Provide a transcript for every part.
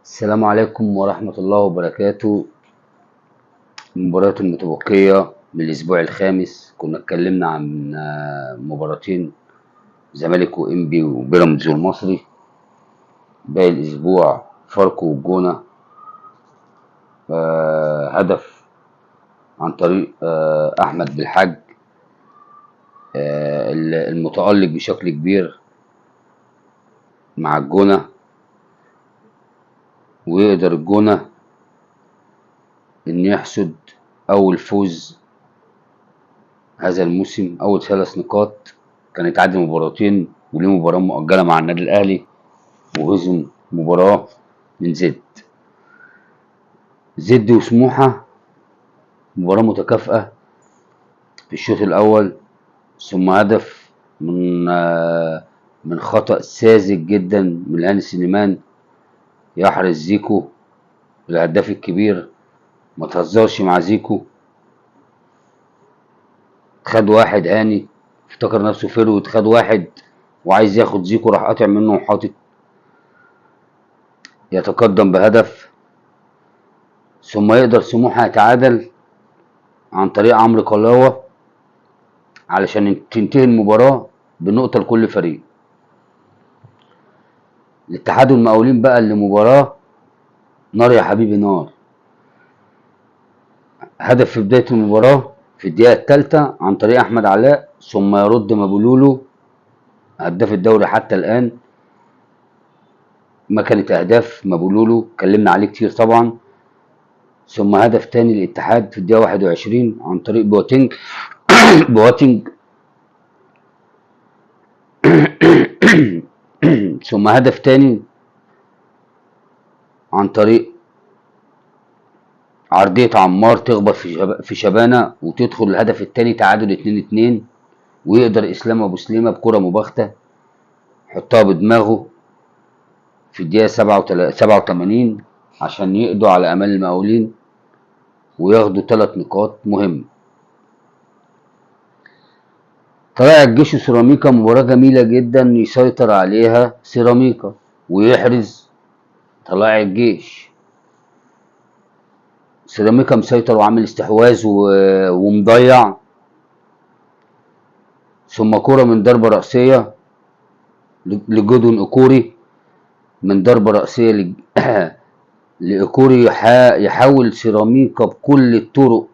السلام عليكم ورحمة الله وبركاته. المباريات المتبقية من الأسبوع الخامس كنا اتكلمنا عن مباراتين، زمالك وإنبي وبيراميدز والمصري. باقي الأسبوع فاركو والجونة. هدف عن طريق أحمد بالحاج، المتألق بشكل كبير مع الجونة، ويقدر الجونة إن يحصد أول فوز هذا الموسم، أول 3 نقاط. كان يتعادل مباراتين وليه مباراة مؤجلة مع النادي الأهلي، وهزم مباراة من زد وسموحة. مباراة متكافئة في الشوط الأول، ثم هدف من خطأ ساذج جدا من هاني سليمان يحرز زيكو الهداف الكبير. ما تهزرش مع زيكو، خد واحد هاني، افتكر نفسه فيرود، خد واحد وعايز ياخد زيكو، راح قاطع منه وحاطط، يتقدم بهدف. ثم يقدر سموحة يتعادل عن طريق عمرو كلاوة علشان تنتهي المباراة بنقطة لكل فريق. الاتحاد والمقاولين بقى اللي مباراة نار يا حبيبي نار. هدف في بداية المباراة في الدقيقة الثالثة عن طريق أحمد علاء، ثم يرد مبولولو هداف الدوري حتى الآن. ما كانت أهداف مبولولو اتكلمنا عليه كتير طبعا. ثم هدف تاني للاتحاد في الدقيقة 21 عن طريق بواتينج ثم هدف تاني عن طريق عرضية عمار تخبط في شبانة وتدخل الهدف التاني، تعادل 2-2. ويقدر إسلام أبو سليمة بكرة مباغتة يحطها بدماغه في الدقيقة 87 عشان يقضوا على أمال المقاولين وياخدوا 3 نقاط مهمة. طلائع الجيش وسيراميكا مباراة جميلة جدا يسيطر عليها سيراميكا ويحرز طلائع الجيش. سيراميكا مسيطر وعامل استحواذ ومضيع. ثم كرة من ضربة رأسية لجودون إيكوري، من ضربة رأسية لإيكوري. يحاول سيراميكا بكل الطرق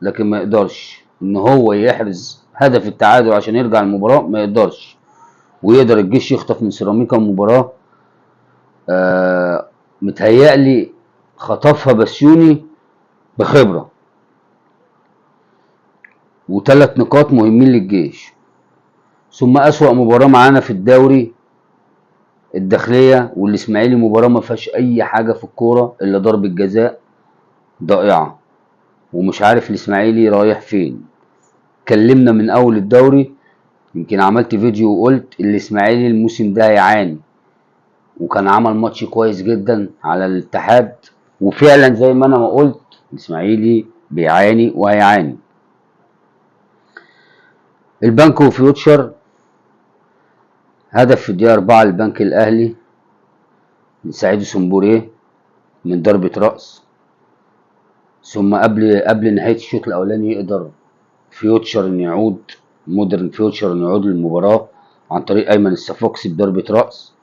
لكن ما يقدرش إن هو يحرز هدف التعادل عشان يرجع المباراة، ما يقدرش. ويقدر الجيش يخطف من سيراميكا المباراة. متهيألي خطفها بسيوني بخبرة، و3 نقاط مهمين للجيش. ثم أسوأ مباراة معانا في الدوري الداخلية والإسماعيلي، مباراة ما فيهاش أي حاجة في الكورة إلا ضربة جزاء ضائعة، ومش عارف الإسماعيلي رايح فين. اتكلمنا من أول الدوري، يمكن عملت فيديو وقلت الإسماعيلي الموسم ده هيعاني، وكان عمل ماتش كويس جدا على الاتحاد، وفعلا زي ما أنا ما قلت الإسماعيلي بيعاني وهيعاني. البنك وفيوتشر، هدف في الدقيقة 4 للبنك الأهلي من سعيد سمبوريه من ضربة رأس. ثم قبل نهاية الشوط الأولاني يقدر فيوتشر إن يعود، مودرن فيوتشر إن يعود للمباراة عن طريق أيمن الصفاقسي بضربة رأس.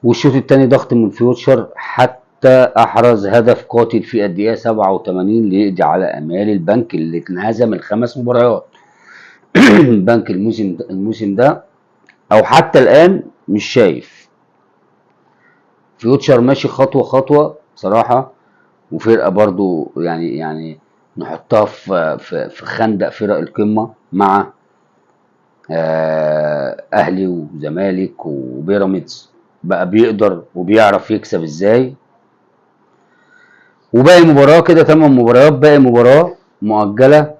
والشوط الثاني ضغط من فيوتشر حتى أحرز هدف قاتل في الدقيقة 87 ليقضي على آمال البنك اللي انهزم ال5 مباريات. البنك الموسم ده أو حتى الآن مش شايف. فيوتشر ماشي خطوة خطوة بصراحة، وفرقة برضو يعني نحطها في خندق فرق القمة مع أهلي وزمالك وبيراميدز. بقى بيقدر وبيعرف يكسب ازاي. وباقي مباراة كده 8 مباريات، باقي مباراة مؤجلة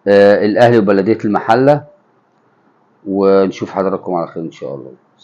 الأهلي وبلدية المحلة. ونشوف حضراتكم على خير إن شاء الله.